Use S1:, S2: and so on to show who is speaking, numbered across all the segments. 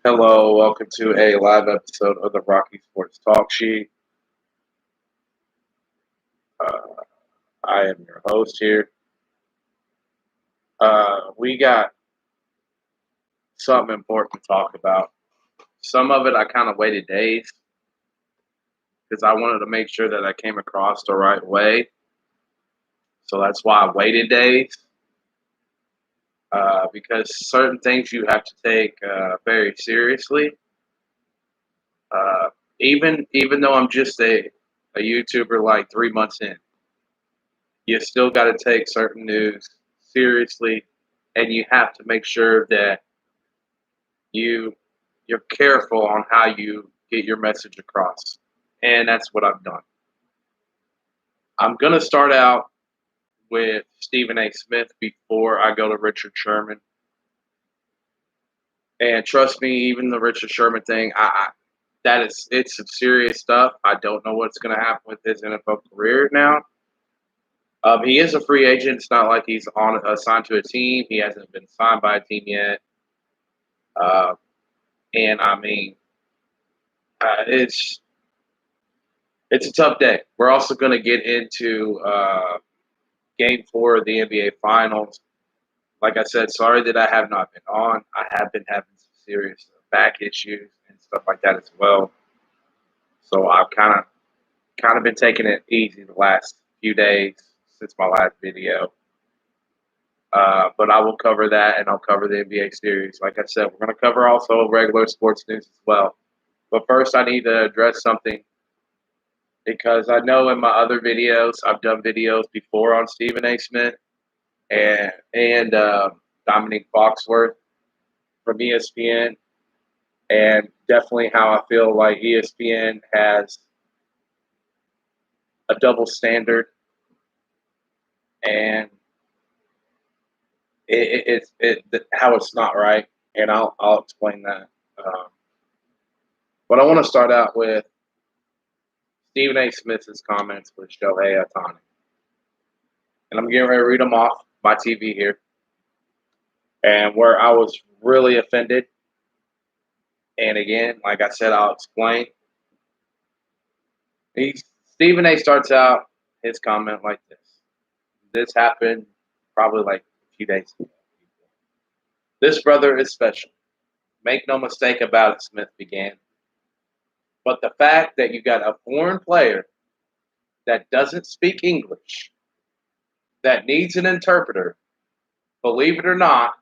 S1: Hello, welcome to a live episode of the Rocky Sports Talk Sheet. Uh, I am your host here. We got something important to talk about. Some of it I kind of waited days because I wanted to make sure that I came across the right way. So that's why I waited days because certain things you have to take very seriously. Uh, even though I'm just a YouTuber like 3 months in, you still got to take certain news seriously, and you have to make sure that you you're careful on how you get your message across. And that's what I've done. I'm gonna start out with Stephen A. Smith before I go to Richard Sherman. And trust me, even the Richard Sherman thing, it's some serious stuff. I don't know what's gonna happen with his NFL career now. He is a free agent. It's not like he's on assigned to a team. He hasn't been signed by a team yet. Uh, and I mean, it's a tough day. We're also going to get into Game 4 of the NBA Finals. Like I said, sorry that I have not been on. I have been having some serious back issues and stuff like that as well. So I've kind of been taking it easy the last few days since my last video. But I will cover that, and I'll cover the NBA series. Like I said, we're going to cover also regular sports news as well. But first, I need to address something because I know in my other videos, I've done videos before on Stephen A. Smith and Dominique Foxworth from ESPN, and definitely how I feel like ESPN has a double standard, and how it's not right, and I'll explain that. But I want to start out with Stephen A. Smith's comments with Shohei Ohtani, and I'm getting ready to read them off my TV here. And where I was really offended, and again, like I said, I'll explain. Stephen A. starts out his comment like this. This happened probably like a few days ago. This brother is special. Make no mistake about it, Smith began. But the fact that you got a foreign player that doesn't speak English, that needs an interpreter, believe it or not,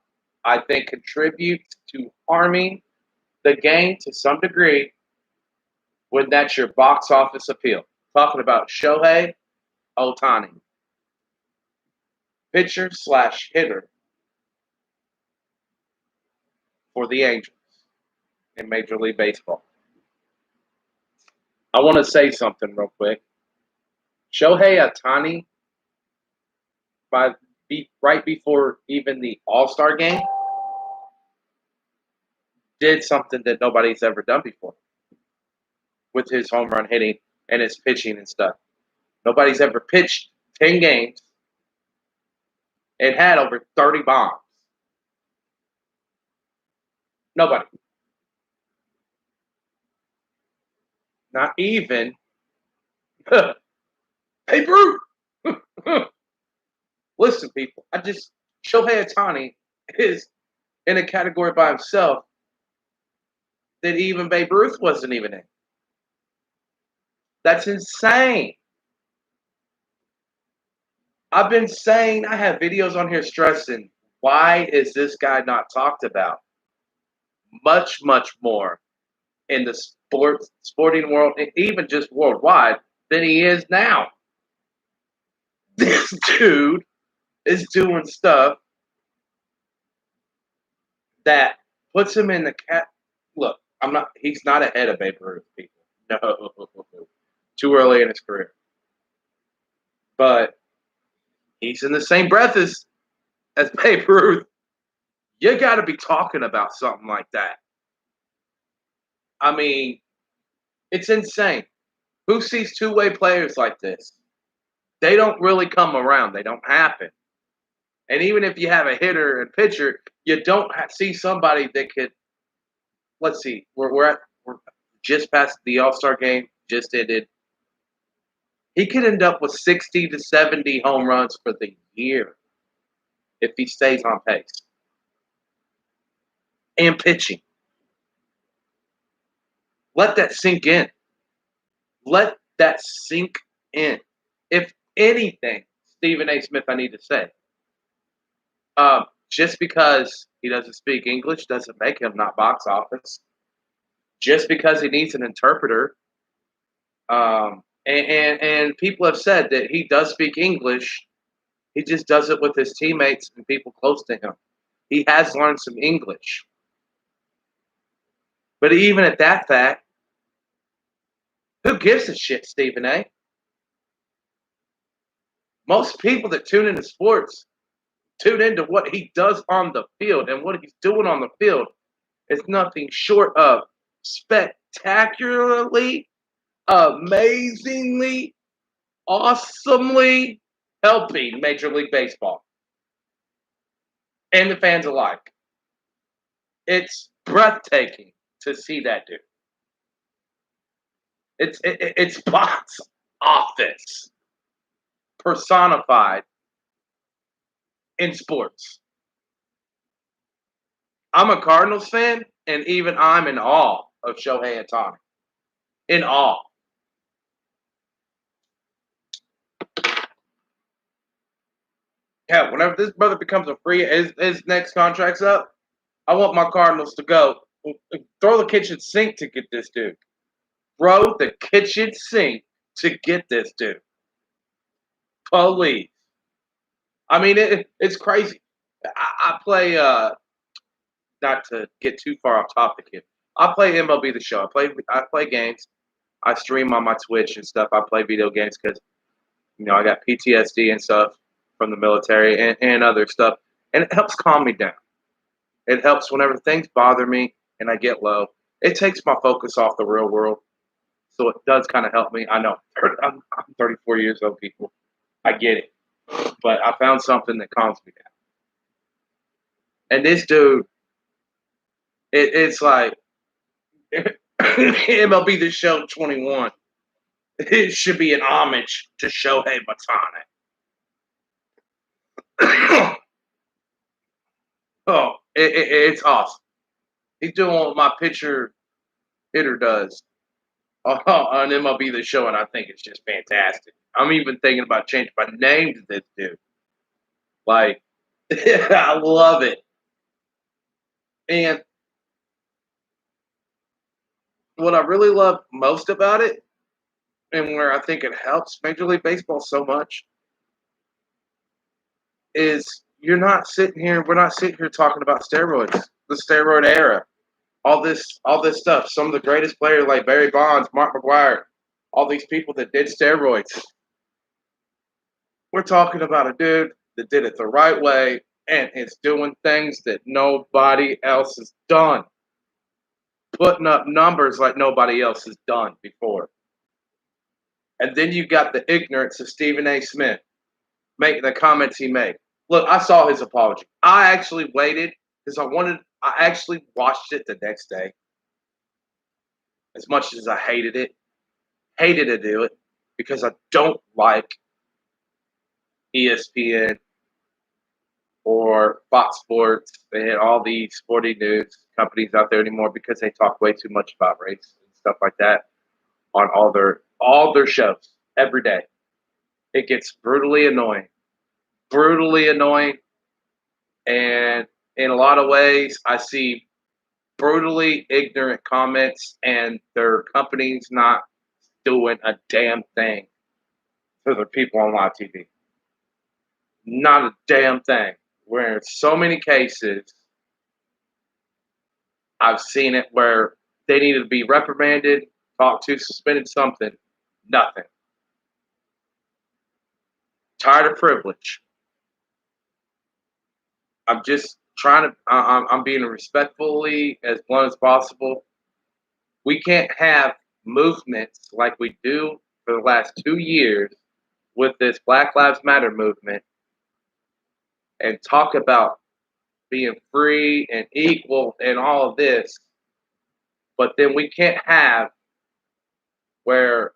S1: I think contributes to harming the game to some degree when that's your box office appeal. Talking about Shohei Ohtani, pitcher slash hitter for the Angels in Major League Baseball. I want to say something real quick. Shohei Ohtani, right before even the All-Star game, did something that nobody's ever done before with his home run hitting and his pitching and stuff. Nobody's ever pitched 10 games and had over 30 bombs. Nobody. Not even Hey, Bruce. Listen, people. Shohei Ohtani is in a category by himself that even Babe Ruth wasn't even in. That's insane. I've been saying, I have videos on here stressing, why is this guy not talked about much, much more in the sporting world, and even just worldwide, than he is now? This dude is doing stuff that puts him in the cat. Look, he's not ahead of Babe Ruth, people. No, too early in his career. But he's in the same breath as Babe Ruth. You got to be talking about something like that. I mean, it's insane. Who sees two-way players like this? They don't really come around. They don't happen. And even if you have a hitter and pitcher, you don't see somebody that could let's see. We're just past the All-Star game. Just ended. He could end up with 60 to 70 home runs for the year if he stays on pace and pitching. Let that sink in. Let that sink in. If anything, Stephen A. Smith, I need to say, just because he doesn't speak English doesn't make him not box office. Just because he needs an interpreter, and people have said that he does speak English. He just does it with his teammates and people close to him. He has learned some English. But even at that fact, who gives a shit, Stephen A? Most people that tune into sports tune into what he does on the field, and what he's doing on the field is nothing short of spectacularly, amazingly, awesomely helping Major League Baseball and the fans alike. It's breathtaking to see that dude. It's box office personified in sports. I'm a Cardinals fan, and even I'm in awe of Shohei Ohtani. In awe. Hell, whenever this brother becomes a free, his next contract's up, I want my Cardinals to go throw the kitchen sink to get this dude. Throw the kitchen sink to get this dude. Please. I mean, it's crazy. I play, not to get too far off topic here. I play MLB The Show. I play games. I stream on my Twitch and stuff. I play video games because I got PTSD and stuff from the military and other stuff, and it helps calm me down. It helps whenever things bother me and I get low. It takes my focus off the real world, so it does kind of help me. I know I'm 34 years old, people. I get it, but I found something that calms me down. And this dude, it's like MLB The Show 21. It should be an homage to Shohei Ohtani. Oh, it's awesome. He's doing what my pitcher hitter does on MLB The Show, and I think it's just fantastic. I'm even thinking about changing my name to this dude. Like, I love it. And what I really love most about it, and where I think it helps Major League Baseball so much, is we're not sitting here talking about steroids, the steroid era, all this stuff. Some of the greatest players like Barry Bonds, Mark McGwire, all these people that did steroids. We're talking about a dude that did it the right way and is doing things that nobody else has done. Putting up numbers like nobody else has done before. And then you got the ignorance of Stephen A. Smith making the comments he made. Look, I saw his apology. I actually waited because I actually watched it the next day. As much as I hated it, hated to do it because I don't like ESPN or Fox Sports and all these sporting news companies out there anymore because they talk way too much about race and stuff like that on all their shows every day. It gets brutally annoying. Brutally annoying. And in a lot of ways, I see brutally ignorant comments and their companies not doing a damn thing for the people on live TV. Not a damn thing. Where in so many cases, I've seen it where they needed to be reprimanded, talked to, suspended, something. Nothing. Tired of privilege. I'm just trying to. I'm being respectfully as blunt as possible. We can't have movements like we do for the last 2 years with this Black Lives Matter movement and talk about being free and equal and all of this But then we can't have where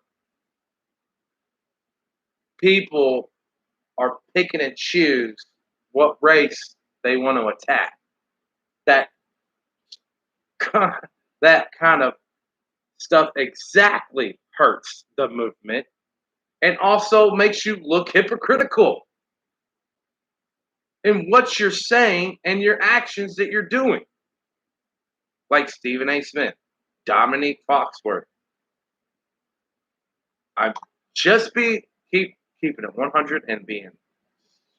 S1: people are picking and choose what race they want to attack. That that kind of stuff exactly hurts the movement and also makes you look hypocritical in what you're saying and your actions that you're doing. Like Stephen A. Smith, Dominique Foxworth. I'm just keeping it 100 and being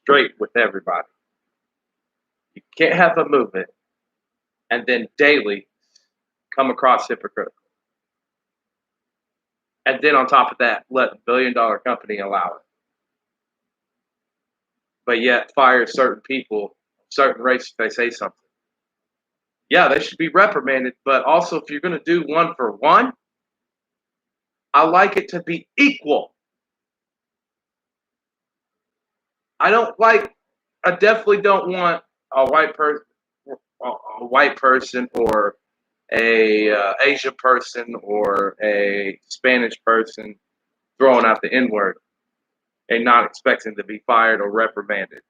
S1: straight with everybody. You can't have a movement and then daily come across hypocritical. And then on top of that, let a $1 billion company allow it. But yet fire certain people, certain races if they say something. Yeah, they should be reprimanded, but also if you're going to do one for one, I like it to be equal. I definitely don't want a white person or a Asian person or a Spanish person throwing out the N word and not expecting to be fired or reprimanded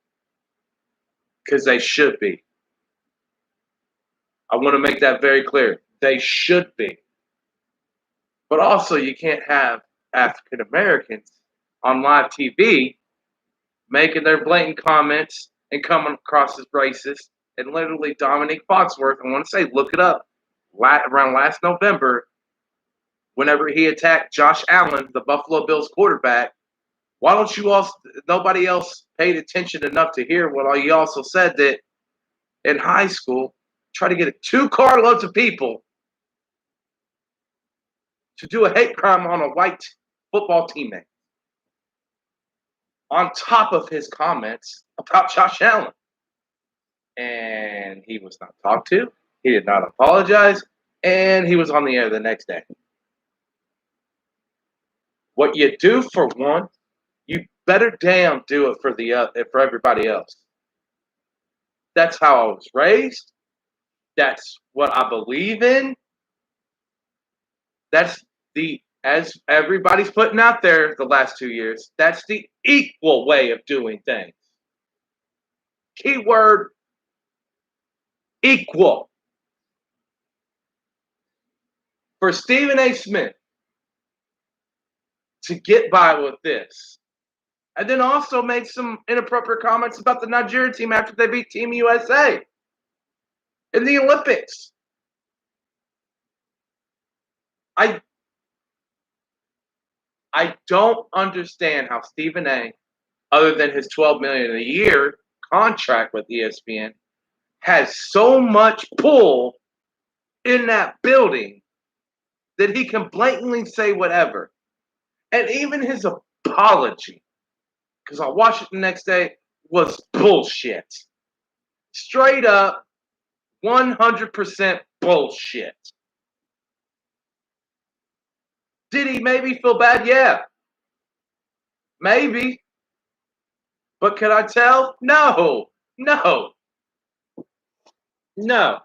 S1: because they should be. I want to make that very clear. They should be. But also, you can't have African Americans on live TV making their blatant comments and coming across as racist. And literally, Dominique Foxworth, I want to say, look it up, around last November, whenever he attacked Josh Allen, the Buffalo Bills quarterback, why don't you also, nobody else paid attention enough to hear what he also said that in high school, try to get 2 carloads of people to do a hate crime on a white football teammate on top of his comments about Josh Allen. And he was not talked to. He did not apologize. And he was on the air the next day. What you do for one, you better damn do it for everybody else. That's how I was raised. That's what I believe in. That's as everybody's putting out there the last 2 years, that's the equal way of doing things. Keyword equal. For Stephen A. Smith to get by with this, and then also make some inappropriate comments about the Nigerian team after they beat Team USA in the Olympics. I don't understand how Stephen A., other than his $12 million a year contract with ESPN, has so much pull in that building that he can blatantly say whatever. And even his apology, because I watched it the next day, was bullshit. Straight up, 100% bullshit. Did he maybe feel bad? Yeah. Maybe. But can I tell? No. No. No.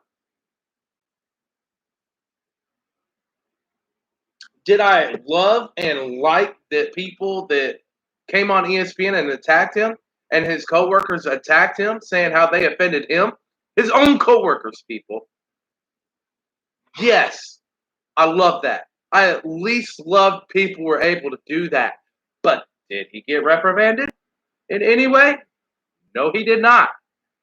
S1: Did I love and like the people that came on ESPN and attacked him and his coworkers attacked him, saying how they offended him? His own coworkers, people. Yes, I love that. I at least love people were able to do that. But did he get reprimanded in any way? No, he did not.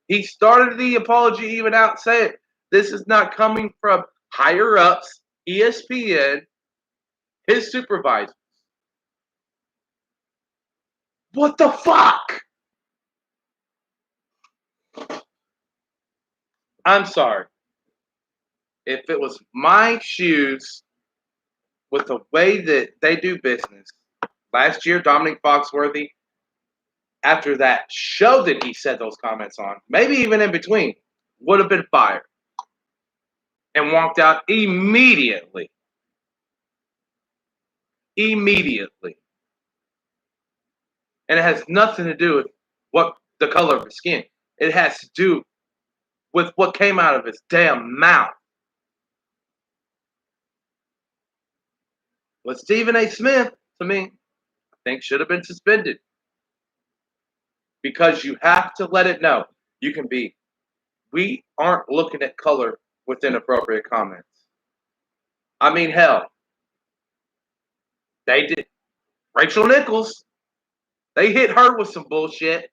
S1: He started the apology even out saying this is not coming from higher ups, ESPN, his supervisor. What the fuck? I'm sorry. If it was my shoes with the way that they do business, last year, Dominic Foxworthy, after that show that he said those comments on, maybe even in between, would have been fired and walked out immediately. Immediately. And it has nothing to do with what the color of his skin. It has to do with what came out of his damn mouth. But Stephen A. Smith, to me, I think should have been suspended because you have to let it know. You can be. We aren't looking at color with inappropriate comments. I mean, hell, they did. Rachel Nichols, they hit her with some bullshit.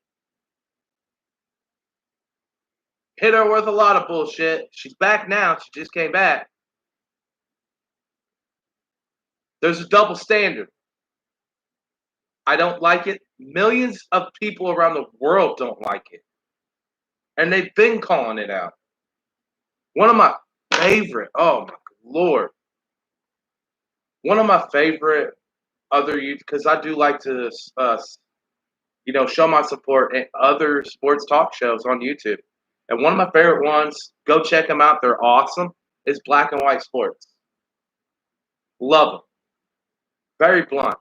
S1: Hit her with a lot of bullshit. She's back now. She just came back. There's a double standard. I don't like it. Millions of people around the world don't like it. And they've been calling it out. One of my favorite, oh my Lord. One of my favorite other youth, because I do like to, show my support in other sports talk shows on YouTube. And one of my favorite ones, go check them out. They're awesome. Is Black and White Sports. Love them. Very blunt.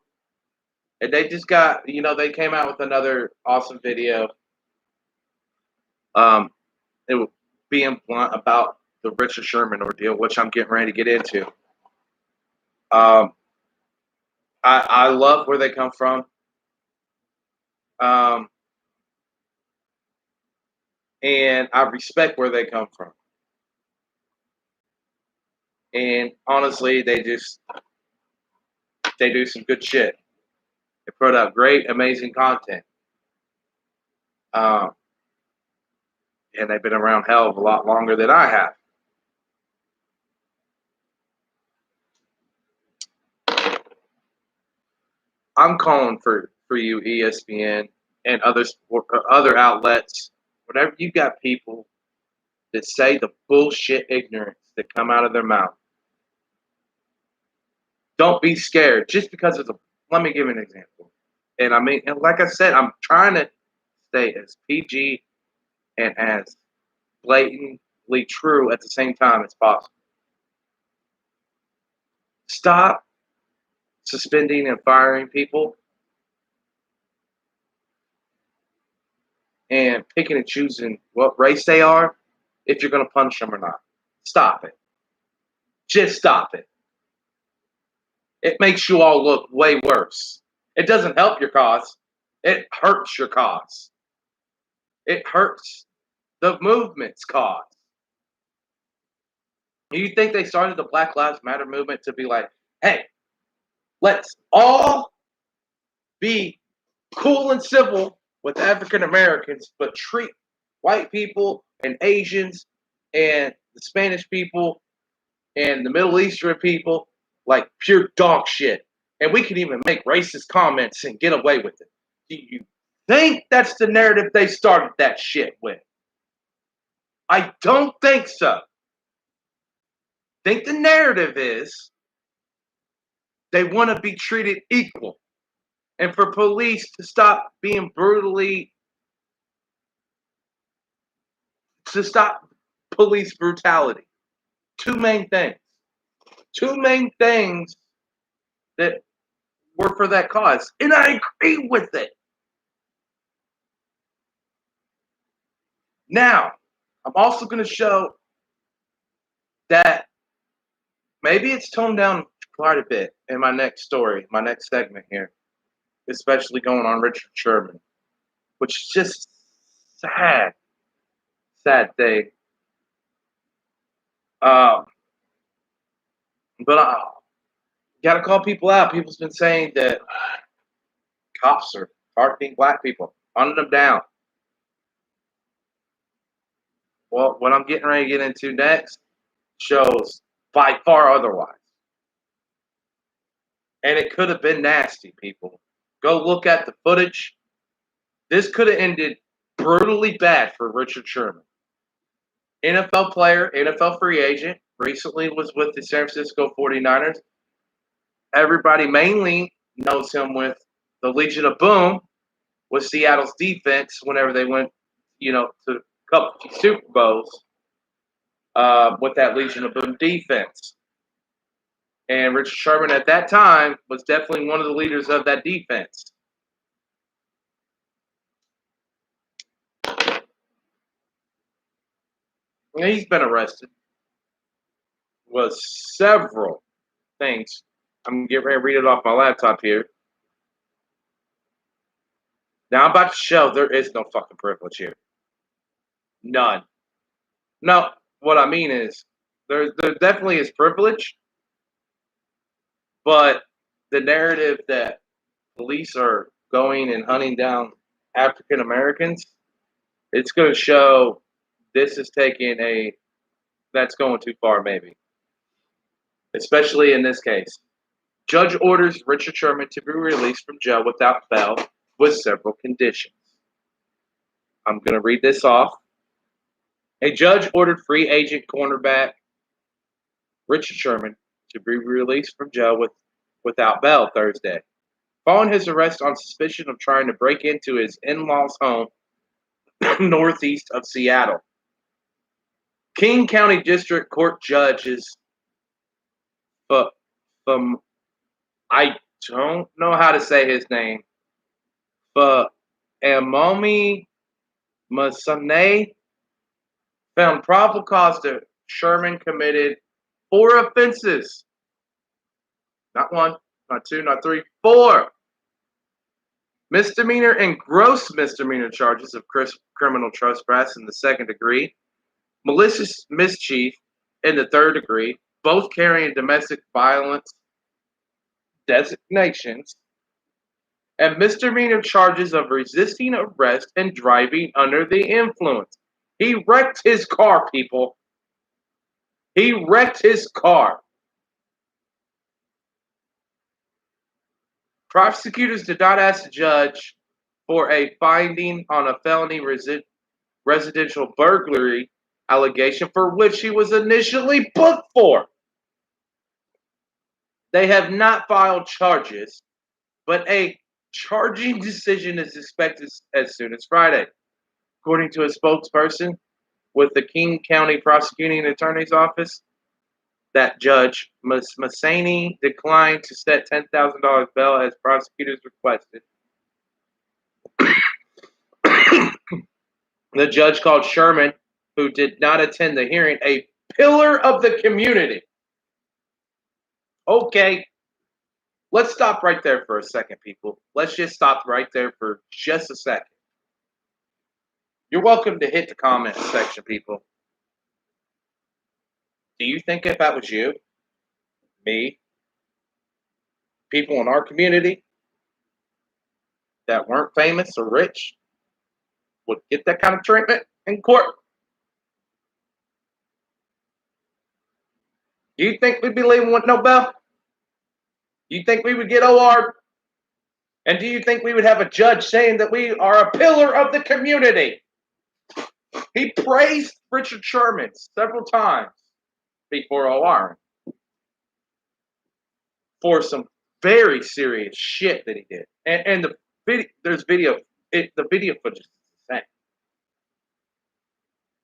S1: And they just got, they came out with another awesome video. It was being blunt about the Richard Sherman ordeal, which I'm getting ready to get into. I love where they come from. And I respect where they come from. And honestly, they do some good shit. They put out great, amazing content. And they've been around hell of a lot longer than I have. I'm calling for you, ESPN, and other outlets. Whenever you got people that say the bullshit ignorance that come out of their mouth, don't be scared just because of the. Let me give you an example. And I mean, and like I said, I'm trying to stay as PG and as blatantly true at the same time as possible. Stop suspending and firing people and picking and choosing what race they are if you're going to punish them or not. Stop it. Just stop it. It makes you all look way worse. It doesn't help your cause. It hurts your cause. It hurts the movement's cause. You think they started the Black Lives Matter movement to be like, hey, let's all be cool and civil with African Americans, but treat white people and Asians and the Spanish people and the Middle Eastern people like pure dog shit. And we can even make racist comments and get away with it. Do you think that's the narrative they started that shit with? I don't think so. I think the narrative is they want to be treated equal. And for police to stop being to stop police brutality. Two main things. Two main things that were for that cause. And I agree with it. Now, I'm also going to show that maybe it's toned down quite a bit in my next story, my next segment here, especially going on Richard Sherman, which is just sad thing. But I got to call people out. People's been saying that cops are targeting black people, hunting them down. Well, what I'm getting ready to get into next shows by far otherwise. And it could have been nasty, people. Go look at the footage. This could have ended brutally bad for Richard Sherman. NFL player, NFL free agent, recently was with the San Francisco 49ers. Everybody mainly knows him with the Legion of Boom with Seattle's defense whenever they went, to a couple Super Bowls with that Legion of Boom defense. And Richard Sherman at that time was definitely one of the leaders of that defense. And he's been arrested with several things I'm getting ready to read it off my laptop here. Now I'm about to show there is no fucking privilege here. None. No, what I mean is there definitely is privilege, but the narrative that police are going and hunting down African Americans, it's going to show this is taking that's going too far, maybe, especially in this case. Judge orders Richard Sherman to be released from jail without bail with several conditions. I'm going to read this off. A judge ordered free agent cornerback Richard Sherman to be released from jail without bail Thursday, following his arrest on suspicion of trying to break into his in-laws' home northeast of Seattle. King County District Court judges, from I don't know how to say his name, but Amomi Masane found probable cause that Sherman committed 4 offenses. Not one, not two, not three, 4 misdemeanor and gross misdemeanor charges of criminal trespass in the second degree, malicious mischief in the third degree, both carrying domestic violence designations, and misdemeanor charges of resisting arrest and driving under the influence. He wrecked his car, people. He wrecked his car. Prosecutors did not ask the judge for a finding on a felony residential burglary allegation for which he was initially booked for. They have not filed charges, but a charging decision is expected as soon as Friday. According to a spokesperson with the King County Prosecuting Attorney's Office, that Judge Masani declined to set $10,000 bail as prosecutors requested. The judge called Sherman, who did not attend the hearing, a pillar of the community. Okay, let's stop right there for a second, people. Let's just stop right there for just a second. You're welcome to hit the comment section, people. Do you think if that was you, me, people in our community that weren't famous or rich would get that kind of treatment in court? Do you think we'd be leaving with no bail? Do you think we would get OR? And do you think we would have a judge saying that we are a pillar of the community? He praised Richard Sherman several times before OR for some very serious shit that he did. And the video, there's video, the video footage is the same.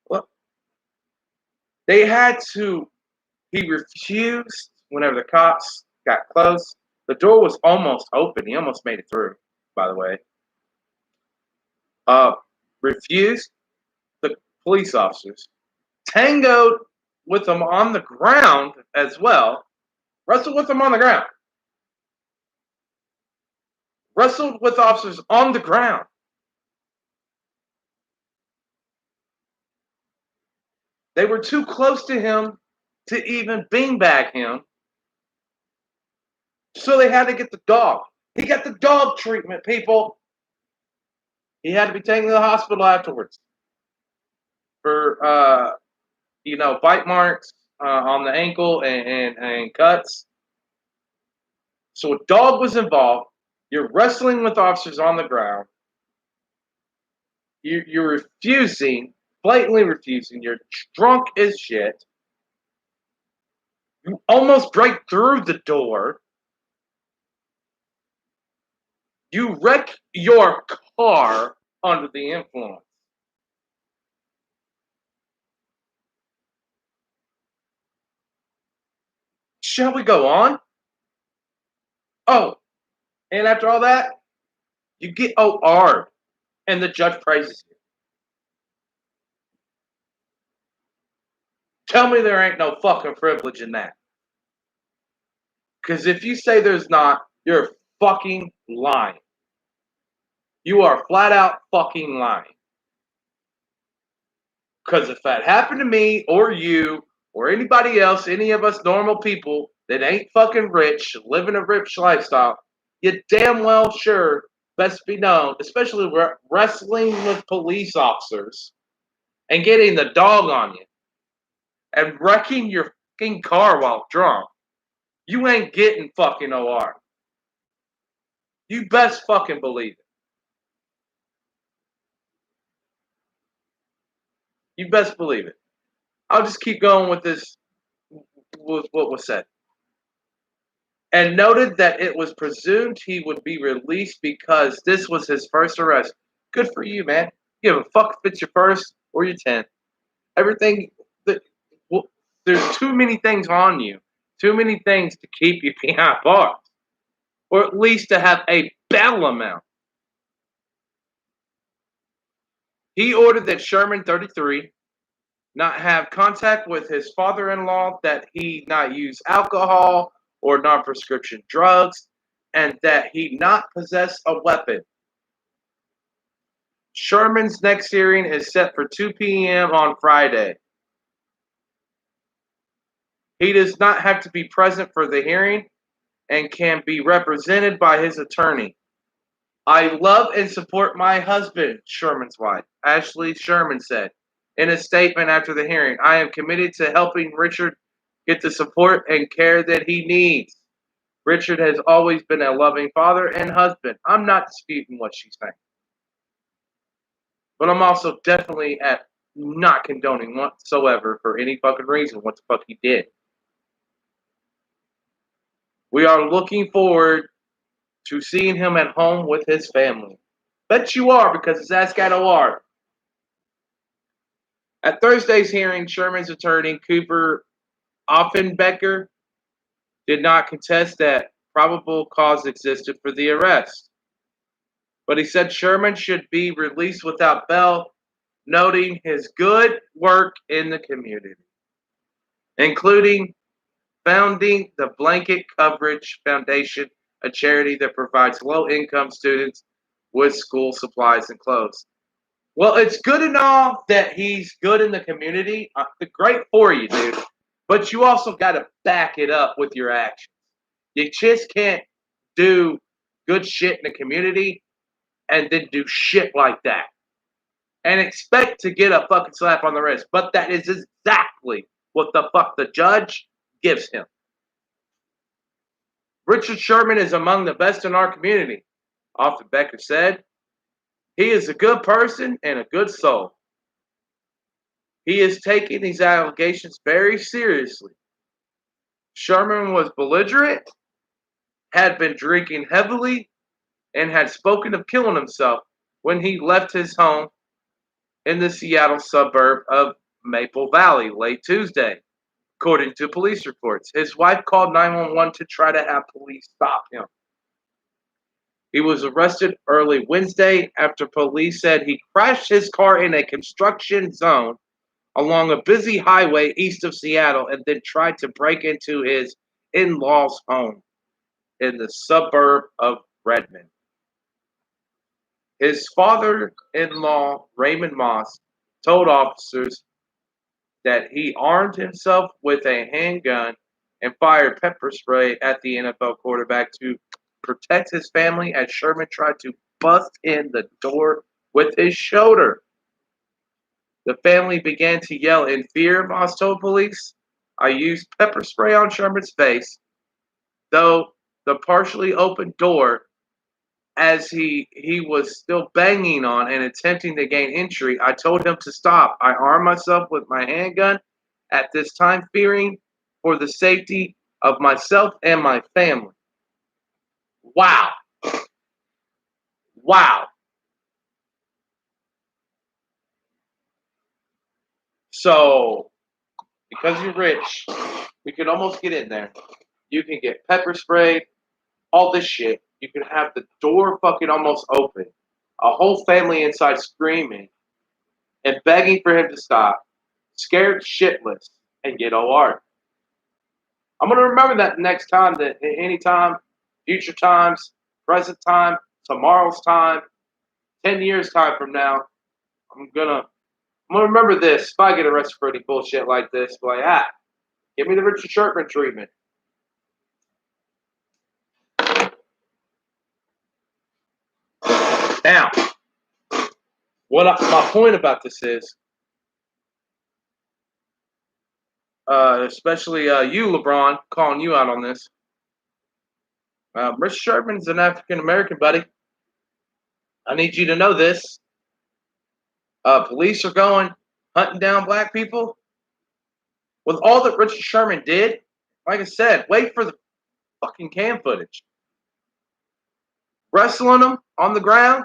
S1: Well, they had to, he refused whenever the cops got close. The door was almost open. He almost made it through, by the way. Refused. The police officers tangoed with them on the ground as well. Wrestled with them on the ground. Wrestled with officers on the ground. They were too close to him to even beanbag him. So they had to get the dog. He got the dog treatment, people. He had to be taken to the hospital afterwards for, bite marks on the ankle and cuts. So a dog was involved. You're wrestling with officers on the ground. You're refusing, blatantly refusing. You're drunk as shit. You almost break through the door. You wreck your car under the influence. Shall we go on? Oh, and after all that, you get OR'd, and the judge praises you. Tell me there ain't no fucking privilege in that. Because if you say there's not, you're fucking lying. You are flat out fucking lying. Because if that happened to me or you or anybody else, any of us normal people that ain't fucking rich, living a rich lifestyle, you damn well sure best be known, especially wrestling with police officers and getting the dog on you and wrecking your fucking car while drunk. You ain't getting fucking OR. You best fucking believe it. You best believe it. I'll just keep going with this, with what was said. And noted that it was presumed he would be released because this was his first arrest. Good for you, man. You give a fuck if it's your first or your 10th. Everything, that, well, there's too many things on you, too many things to keep you behind bars, or at least to have a bail amount. He ordered that Sherman, 33, not have contact with his father-in-law, that he not use alcohol or non-prescription drugs, and that he not possess a weapon. Sherman's next hearing is set for 2 p.m. on Friday. He does not have to be present for the hearing and can be represented by his attorney. I love and support my husband, Sherman's wife, Ashley Sherman, said in a statement after the hearing. I am committed to helping Richard get the support and care that he needs. Richard has always been a loving father and husband. I'm not disputing what she's saying. But I'm also definitely at not condoning whatsoever for any fucking reason what the fuck he did. We are looking forward to seeing him at home with his family. Bet you are, because his ass got OR. At Thursday's hearing, Sherman's attorney, Cooper Offenbecker, did not contest that probable cause existed for the arrest. But he said Sherman should be released without bail, noting his good work in the community, including founding the Blanket Coverage Foundation, a charity that provides low-income students with school supplies and clothes. Well, it's good and all that he's good in the community. Great for you, dude. But you also got to back it up with your actions. You just can't do good shit in the community and then do shit like that and expect to get a fucking slap on the wrist. But that is exactly what the fuck the judge gives him. Richard Sherman is among the best in our community, Offenbecker said. He is a good person and a good soul. He is taking these allegations very seriously. Sherman was belligerent, had been drinking heavily, and had spoken of killing himself when he left his home in the Seattle suburb of Maple Valley late Tuesday, according to police reports. His wife called 911 to try to have police stop him. He was arrested early Wednesday after police said he crashed his car in a construction zone along a busy highway east of Seattle and then tried to break into his in-laws' home in the suburb of Redmond. His father-in-law, Raymond Moss, told officers that he armed himself with a handgun and fired pepper spray at the NFL quarterback to protect his family as Sherman tried to bust in the door with his shoulder. The family began to yell in fear, Moss told police. I used pepper spray on Sherman's face, though the partially open door, as he was still banging on and attempting to gain entry. I told him to stop. I armed myself with my handgun at this time, fearing for the safety of myself and my family. Wow. Wow. So, because you're rich, we could almost get in there. You can get pepper sprayed, all this shit. You can have the door fucking almost open. A whole family inside screaming and begging for him to stop, scared shitless, and get OR. I'm gonna remember that next time. That anytime, future times, present time, tomorrow's time, 10 years time from now, I'm gonna remember this. If I get arrested for any bullshit like this, be like, give me the Richard Sherman treatment. Now, my point about this is, especially you, LeBron, calling you out on this. Richard Sherman's an African American, buddy. I need you to know this. Police are going hunting down black people. With all that Richard Sherman did, like I said, wait for the fucking cam footage. Wrestling them on the ground,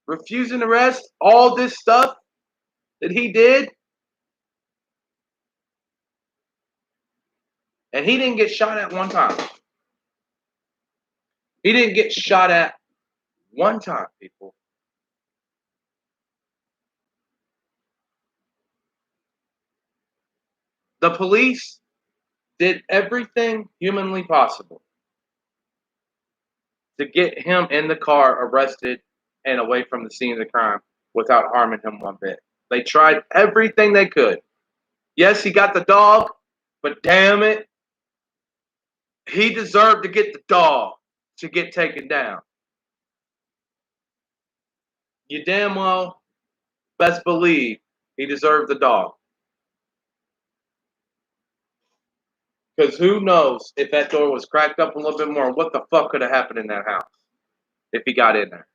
S1: refusing arrest, all this stuff that he did. And he didn't get shot at one time. He didn't get shot at one time, people. The police did everything humanly possible to get him in the car, arrested, and away from the scene of the crime without harming him one bit. They tried everything they could. Yes, he got the dog, but damn it, he deserved to get the dog to get taken down. You damn well best believe he deserved the dog. Because who knows if that door was cracked up a little bit more, what the fuck could have happened in that house if he got in there?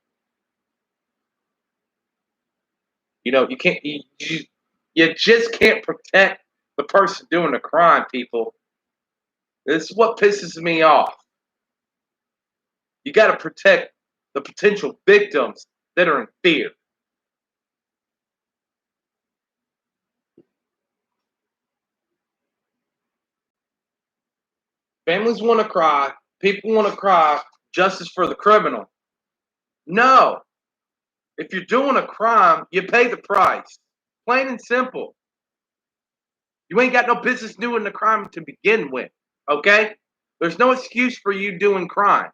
S1: You know, you just can't protect the person doing the crime, people. This is what pisses me off. You got to protect the potential victims that are in fear. Families want to cry. People want to cry. Justice for the criminal. No. If you're doing a crime, you pay the price. Plain and simple. You ain't got no business doing the crime to begin with. Okay? There's no excuse for you doing crime.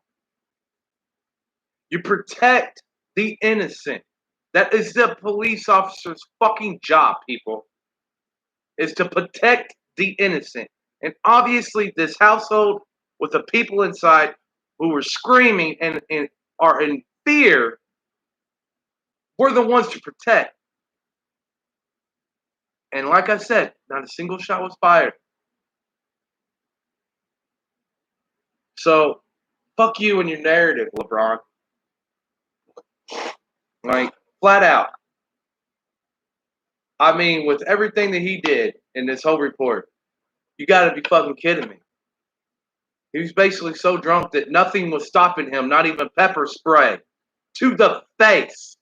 S1: You protect the innocent. That is the police officer's fucking job, people. Is to protect the innocent. And obviously, this household with the people inside who were screaming and are in fear, we're the ones to protect. And like I said, not a single shot was fired. So, fuck you and your narrative, LeBron. Like, flat out. I mean, with everything that he did in this whole report, you gotta be fucking kidding me. He was basically so drunk that nothing was stopping him, not even pepper spray, to the face.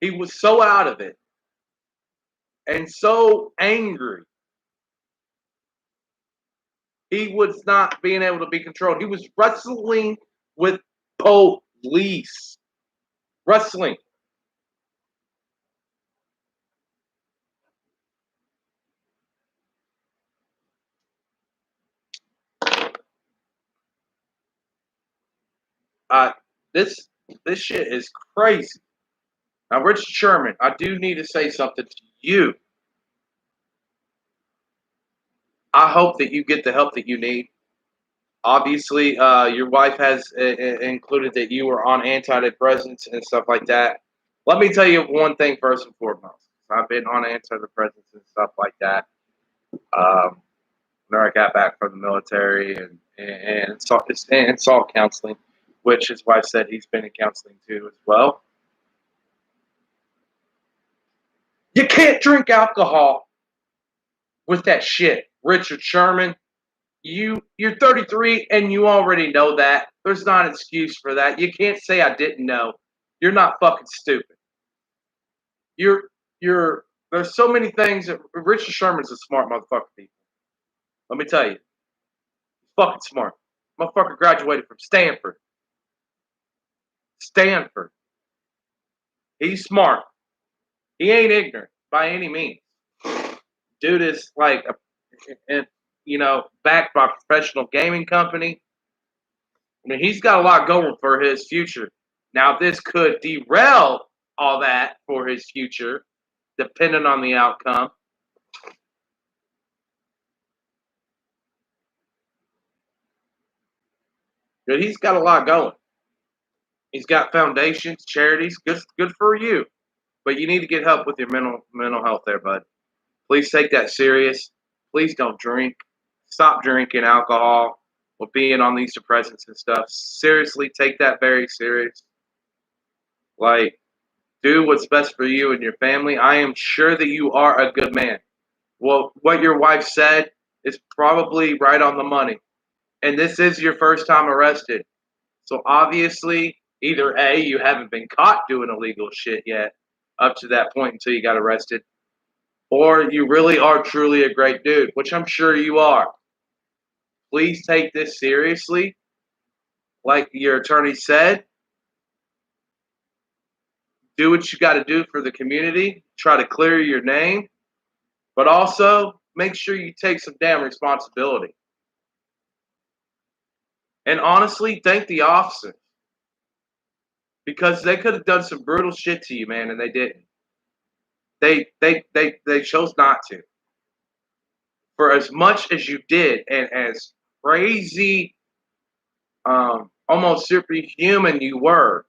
S1: He was so out of it and so angry. He was not being able to be controlled. He was wrestling with police. Wrestling. Uh, this this shit is crazy. Now, Richard Sherman, I do need to say something to you. I hope that you get the help that you need. Obviously, your wife has included that you were on antidepressants and stuff like that. Let me tell you one thing first and foremost. I've been on antidepressants and stuff like that. When I got back from the military and saw counseling, which his wife said he's been in counseling too as well. You can't drink alcohol with that shit, Richard Sherman. You're 33 and you already know that. There's not an excuse for that. You can't say I didn't know. You're not fucking stupid. You're there's so many things that Richard Sherman's a smart motherfucker, people. Let me tell you. He's fucking smart. Motherfucker graduated from Stanford. Stanford. He's smart. He ain't ignorant by any means. Dude is like backed by a professional gaming company. I mean, he's got a lot going for his future. Now, this could derail all that for his future, depending on the outcome. But he's got a lot going. He's got foundations, charities. Good for you. But you need to get help with your mental health there, bud. Please take that serious. Please don't drink. Stop drinking alcohol or being on these suppressants and stuff. Seriously, take that very serious. Like, do what's best for you and your family. I am sure that you are a good man. Well, what your wife said is probably right on the money. And this is your first time arrested. So obviously, either A, you haven't been caught doing illegal shit yet up to that point until you got arrested, or you really are truly a great dude, which I'm sure you are. Please take this seriously. Like your attorney said, do what you got to do for the community. Try to clear your name, but also make sure you take some damn responsibility. And honestly, thank the officers because they could have done some brutal shit to you, man, and they didn't. They chose not to. For as much as you did, and as crazy, almost superhuman you were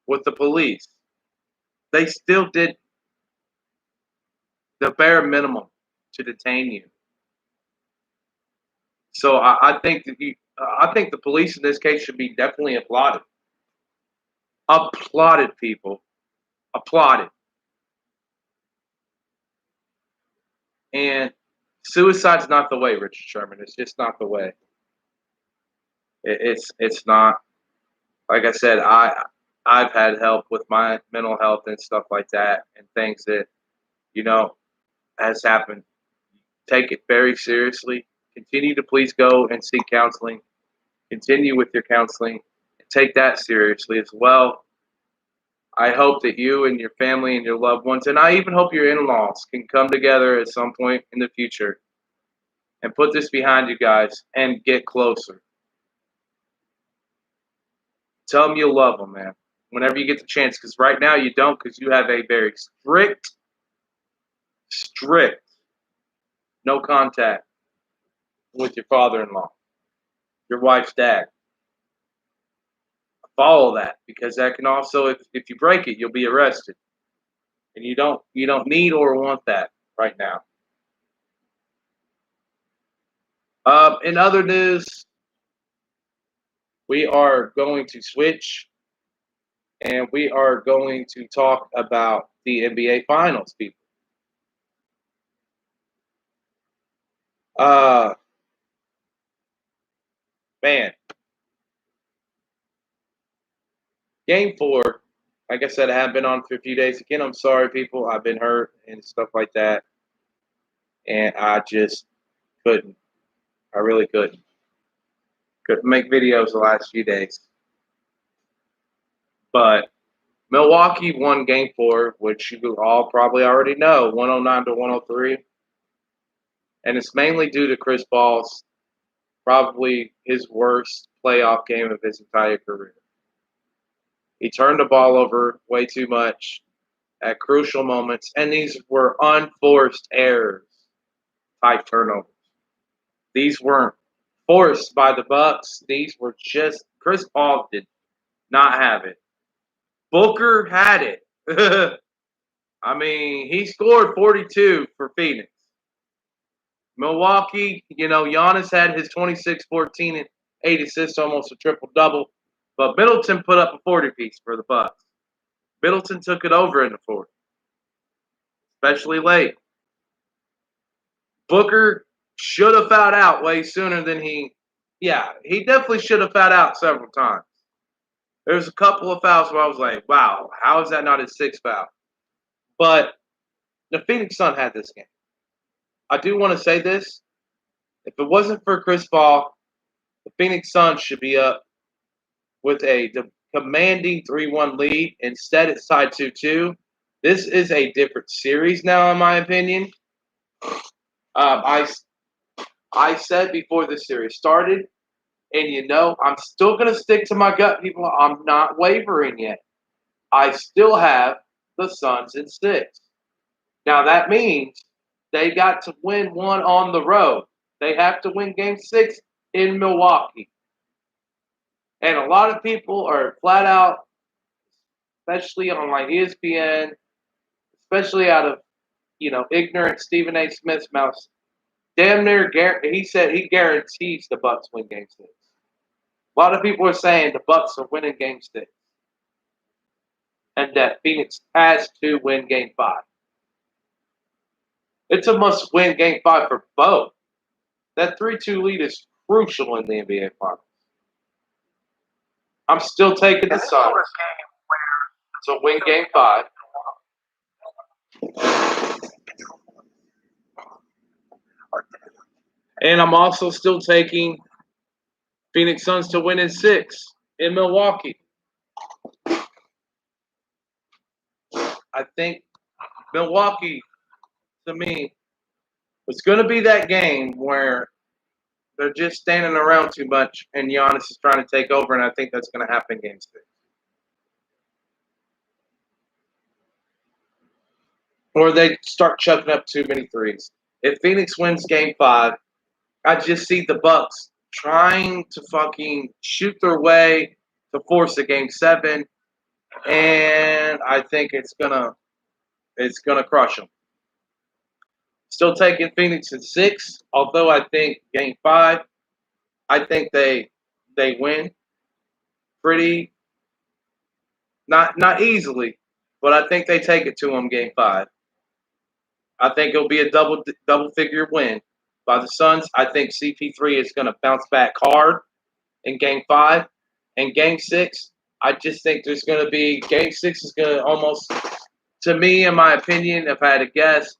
S1: with the police, they still did the bare minimum to detain you. So I think that I think the police in this case should be definitely applauded. Applauded, people. Applauded. And suicide's not the way, Richard Sherman. It's just not the way. It's not. Like I said, I've had help with my mental health and stuff like that, and things that you know has happened. Take it very seriously. Continue to please go and seek counseling. Continue with your counseling. And take that seriously as well. I hope that you and your family and your loved ones, and I even hope your in-laws can come together at some point in the future and put this behind you guys and get closer. Tell them you love them, man. Whenever you get the chance, because right now you don't, because you have a very strict, no contact with your father-in-law, your wife's dad. Follow that, because that can also, if you break it, you'll be arrested, and you don't need or want that right now. In other news, we are going to switch, and we are going to talk about the NBA Finals, people. Uh, Man, Game 4. Like I said, I haven't been on for a few days. Again, I'm sorry, people. I've been hurt and stuff like that, and I just couldn't. I really couldn't. Couldn't make videos the last few days. But Milwaukee won Game 4, which you all probably already know, 109 to 103. And it's mainly due to Chris Paul's probably his worst playoff game of his entire career. He turned the ball over way too much at crucial moments, and these were unforced errors type turnovers. These weren't forced by the Bucks. These were just Chris Paul did not have it. Booker had it. I mean, he scored 42 for Phoenix. Milwaukee, Giannis had his 26, 14, and 8 assists, almost a triple-double. But Middleton put up a 40-piece for the Bucks. Middleton took it over in the fourth, especially late. Booker should have fouled out way sooner than he definitely should have fouled out several times. There's a couple of fouls where I was like, wow, how is that not his sixth foul? But the Phoenix Sun had this game. I do want to say this. If it wasn't for Chris Paul, the Phoenix Suns should be up with a commanding 3-1 lead. Instead, it's tied 2-2. This is a different series now, in my opinion. Um, I I said before the series started, and I'm still going to stick to my gut, people. I'm not wavering yet. I still have the Suns in 6. Now that means they got to win one on the road. They have to win Game 6 in Milwaukee. And a lot of people are flat out, especially on like ESPN, especially out of ignorant Stephen A. Smith's mouth, damn near he said he guarantees the Bucks win Game 6. A lot of people are saying the Bucks are winning Game 6, and that Phoenix has to win Game 5. It's a must-win Game 5 for both. That 3-2 lead is crucial in the NBA Finals. I'm still taking the Suns to win Game 5. And I'm also still taking Phoenix Suns to win in 6 in Milwaukee. I think Milwaukee, to me, it's going to be that game where they're just standing around too much and Giannis is trying to take over, and I think that's going to happen in Game 6. Or they start chucking up too many threes. If Phoenix wins Game 5, I just see the Bucks trying to fucking shoot their way to force a Game 7, and I think it's gonna crush them. Still taking Phoenix in 6, although I think Game 5, I think they win pretty not easily, but I think they take it to them Game 5. I think it'll be a double figure win by the Suns. I think CP3 is going to bounce back hard in Game 5. And Game 6, I just think there's going to be Game 6 is going to almost, to me, in my opinion, if I had to guess,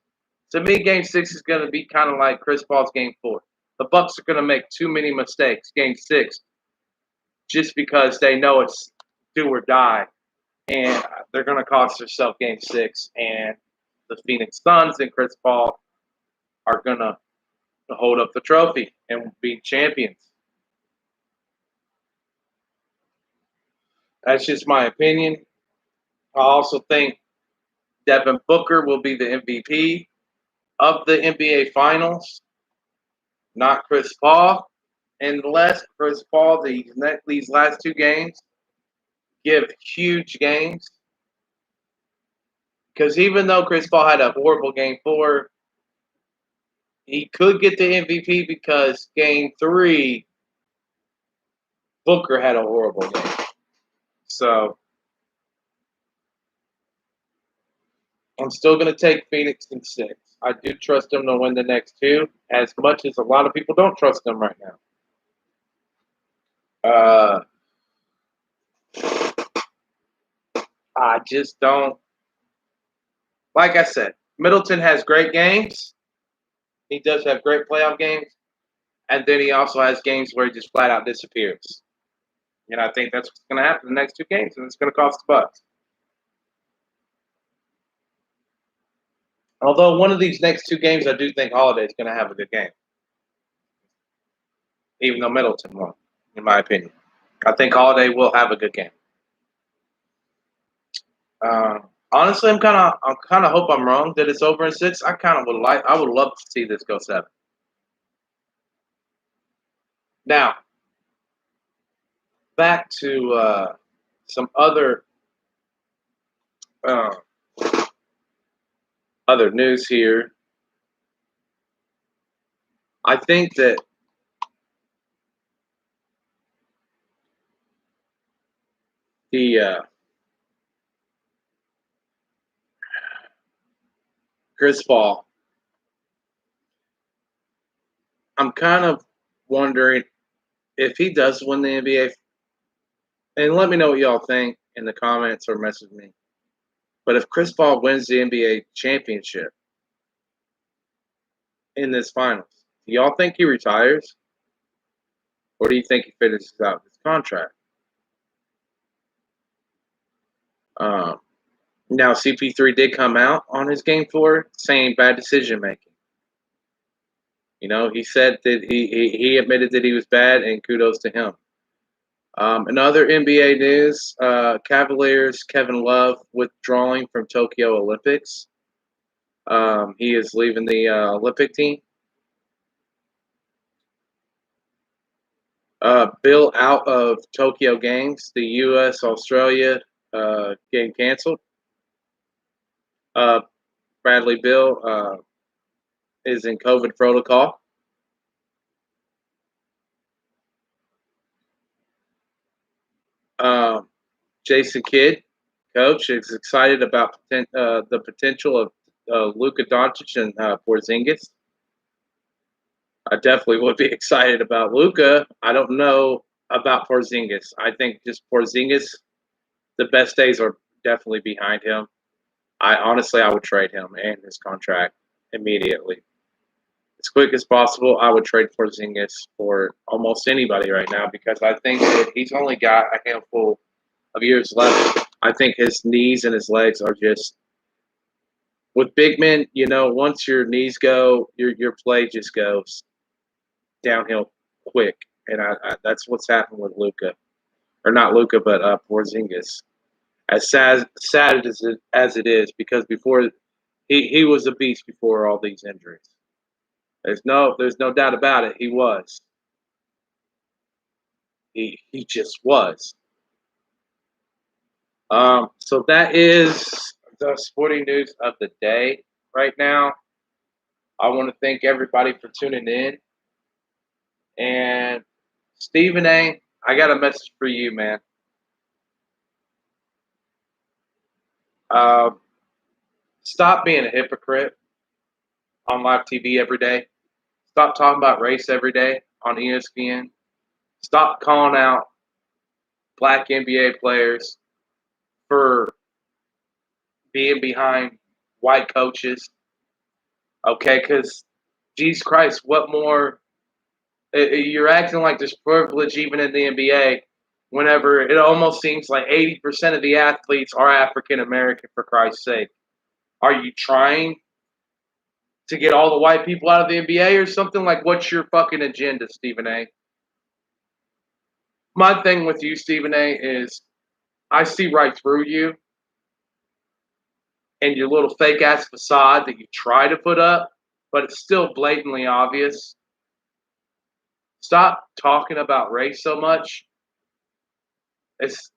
S1: to me, Game 6 is going to be kind of like Chris Paul's Game 4. The Bucks are going to make too many mistakes Game 6 just because they know it's do or die, and they're going to cost themselves Game 6. And the Phoenix Suns and Chris Paul are going to hold up the trophy and be champions. That's just my opinion. I also think Devin Booker will be the MVP of the NBA Finals, not Chris Paul, unless Chris Paul these last 2 games give huge games. Because even though Chris Paul had a horrible Game 4, he could get the MVP because Game 3, Booker had a horrible game. So I'm still going to take Phoenix in 6. I do trust them to win the next 2, as much as a lot of people don't trust them right now. I just don't. Like I said, Middleton has great games. He does have great playoff games. And then he also has games where he just flat out disappears. And I think that's what's going to happen in the next 2 games, and it's going to cost the Bucks. Although one of these next 2 games, I do think Holiday is going to have a good game. Even though Middleton won't, in my opinion. I think Holiday will have a good game. Honestly, I'm kind of hope I'm wrong that it's over in 6. I would love to see this go 7. Now, back to some other news here. I think that the Chris Paul, I'm kind of wondering if he does win the NBA. And let me know what y'all think in the comments or message me. But if Chris Paul wins the NBA championship in this finals, do y'all think he retires? Or do you think he finishes out his contract? Now, CP3 did come out on his Game 4 saying bad decision making. He said that he admitted that he was bad, and kudos to him. In other NBA news, Cavaliers Kevin Love withdrawing from Tokyo Olympics. He is leaving the Olympic team. Bill out of Tokyo Games. The U.S. Australia game canceled. Uh, Bradley Bill is in COVID protocol. Um, Jason Kidd, coach, is excited about the potential of Luka Doncic and Porzingis. I definitely would be excited about Luka. I don't know about Porzingis. I think just Porzingis, the best days are definitely behind him. I would trade him and his contract immediately. As quick as possible, I would trade Porzingis for almost anybody right now because I think that he's only got a handful of years left. I think his knees and his legs are just with big men. Once your knees go, your play just goes downhill quick, and that's what's happened with Luka, or not Luka, but Porzingis. As sad as it is, because before he was a beast before all these injuries. There's no doubt about it. He was. He just was. So that is the sporting news of the day right now. I want to thank everybody for tuning in. And Stephen A, I got a message for you, man. Uh, Stop being a hypocrite on live TV every day. Stop talking about race every day on ESPN. Stop calling out black NBA players for being behind white coaches. Okay, because Jesus Christ, what more? You're acting like there's privilege even in the NBA whenever it almost seems like 80% of the athletes are African American, for Christ's sake. Are you trying to get all the white people out of the NBA or something? Like, what's your fucking agenda, Stephen A? My thing with you, Stephen A, is I see right through you and your little fake ass facade that you try to put up, but it's still blatantly obvious. Stop talking about race so much. It's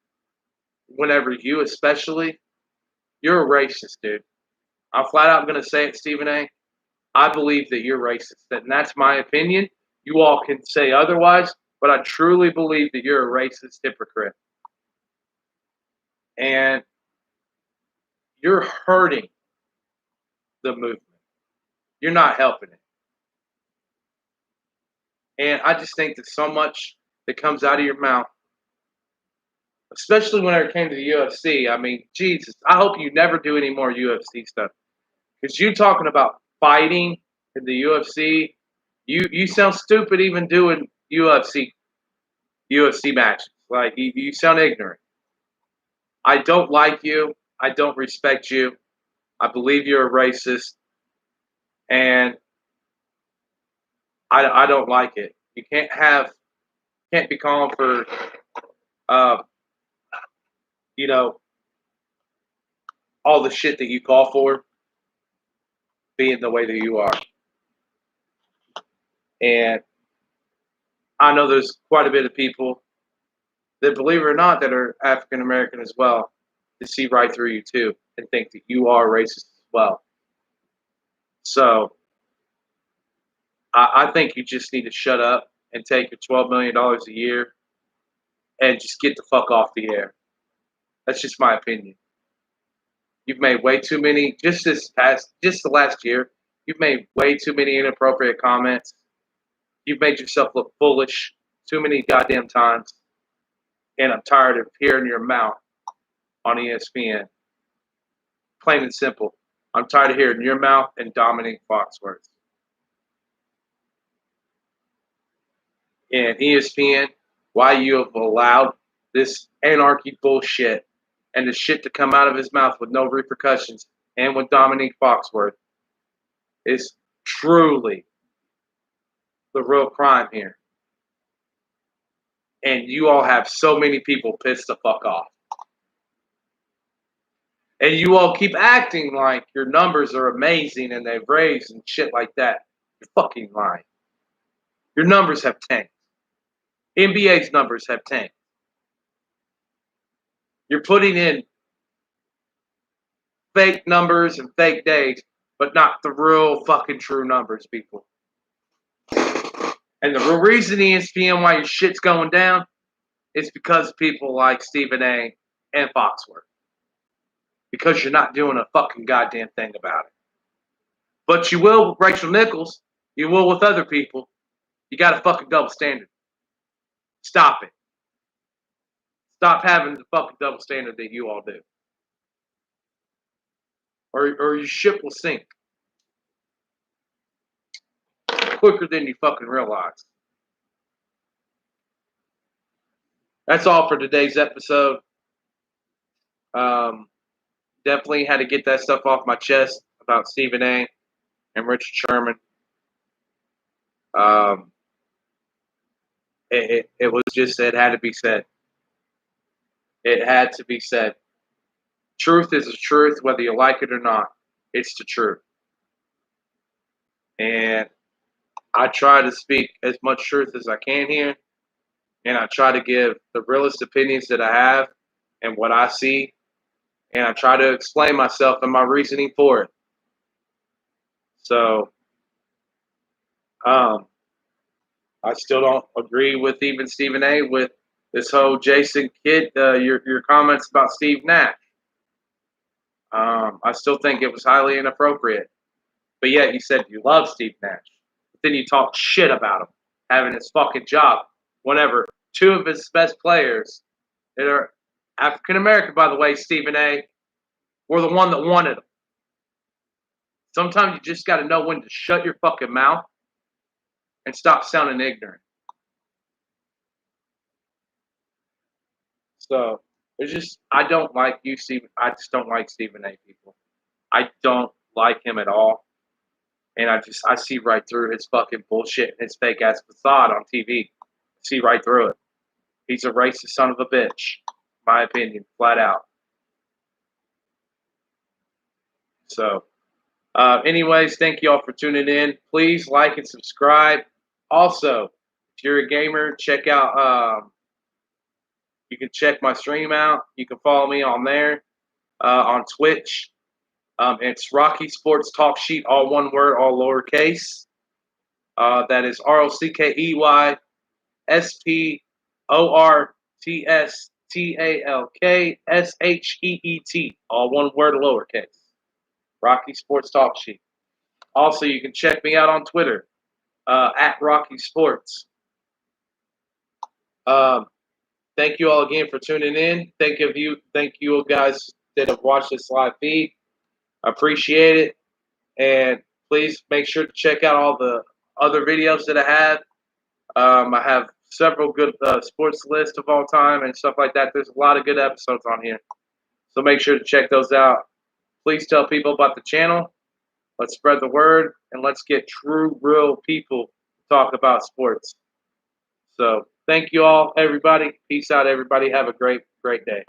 S1: whenever you, especially, you're a racist, dude. I'm flat out going to say it, Stephen A. I believe that you're racist, and that's my opinion. You all can say otherwise, but I truly believe that you're a racist hypocrite. And you're hurting the movement. You're not helping it. And I just think that so much that comes out of your mouth, especially when it came to the UFC, I mean, Jesus, I hope you never do any more UFC stuff. Because you talking about fighting in the UFC, you sound stupid even doing UFC matches. Like you sound ignorant. I don't like you. I don't respect you. I believe you're a racist, and I don't like it. You can't be calling for uh, you know all the shit that you call for being the way that you are. And I know there's quite a bit of people that, believe it or not, that are African American as well, to see right through you too and think that you are racist as well. So I think you just need to shut up and take your $12 million a year and just get the fuck off the air. That's just my opinion. You've made way too many just the last year. You've made way too many inappropriate comments. You've made yourself look foolish too many goddamn times, and I'm tired of hearing your mouth on ESPN. Plain and simple. I'm tired of hearing your mouth and Dominic Foxworth. And ESPN, why you have allowed this anarchy bullshit and the shit to come out of his mouth with no repercussions and with Dominique Foxworth is truly the real crime here. And you all have so many people pissed the fuck off. And you all keep acting like your numbers are amazing and they've raised and shit like that. You're fucking lying. Your numbers have tanked. NBA's numbers have tanked. You're putting in fake numbers and fake days, but not the real fucking true numbers, people. And the real reason ESPN why your shit's going down is because of people like Stephen A. and Foxworth. Because you're not doing a fucking goddamn thing about it. But you will with Rachel Nichols. You will with other people. You got a fucking double standard. Stop it. Stop having the fucking double standard that you all do. Or your ship will sink. Quicker than you fucking realize. That's all for today's episode. Definitely had to get that stuff off my chest about Stephen A. and Richard Sherman. It was just, it had to be said. It had to be said. Truth is the truth, whether you like it or not. It's the truth. And I try to speak as much truth as I can here. And I try to give the realest opinions that I have and what I see. And I try to explain myself and my reasoning for it. So, I still don't agree with even Stephen A. with this whole Jason Kidd, your comments about Steve Nash. I still think it was highly inappropriate. But yet you said you love Steve Nash. But then you talk shit about him having his fucking job whenever two of his best players that are African American, by the way, Stephen A., were the one that wanted him. Sometimes you just got to know when to shut your fucking mouth and stop sounding ignorant. So it's just, I don't like you, Stephen. I just don't like Stephen A. people. I don't like him at all. And I see right through his fucking bullshit and his fake ass facade on TV. See right through it. He's a racist son of a bitch, my opinion, flat out. So, anyways, thank you all for tuning in. Please like and subscribe. Also, if you're a gamer, check out. You can check my stream out. You can follow me on there, on Twitch. It's Rocky Sports Talk Sheet, all one word, all lowercase. That is ROCKEYSPORTSTALKSHEET, all one word, lowercase. Rocky Sports Talk Sheet. Also, you can check me out on Twitter, at Rocky Sports. Thank you all again for tuning in. Thank you guys that have watched this live feed. I appreciate it. And please make sure to check out all the other videos that I have. I have several good sports lists of all time and stuff like that. There's a lot of good episodes on here. So make sure to check those out. Please tell people about the channel. Let's spread the word. And let's get true, real people to talk about sports. So thank you all, everybody. Peace out, everybody. Have a great, great day.